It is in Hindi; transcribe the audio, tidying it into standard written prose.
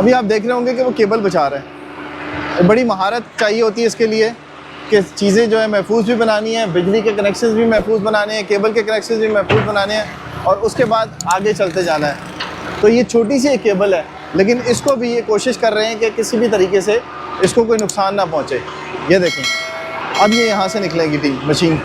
अभी आप देख रहे होंगे कि वो केबल बचा रहा है। बड़ी महारत चाहिए होती है इसके लिए कि चीज़ें जो है महफूज भी बनानी है, बिजली के कनेक्शन भी महफूज बनाने हैं, केबल के कनेक्शन भी महफूज बनाने हैं और उसके बाद आगे चलते जाना है। तो ये छोटी सी एक केबल है, लेकिन इसको भी ये कोशिश कर रहे हैं कि किसी भी तरीके से इसको कोई नुकसान ना पहुँचे। ये देखें, अब ये यहाँ से निकलेगी थी मशीन,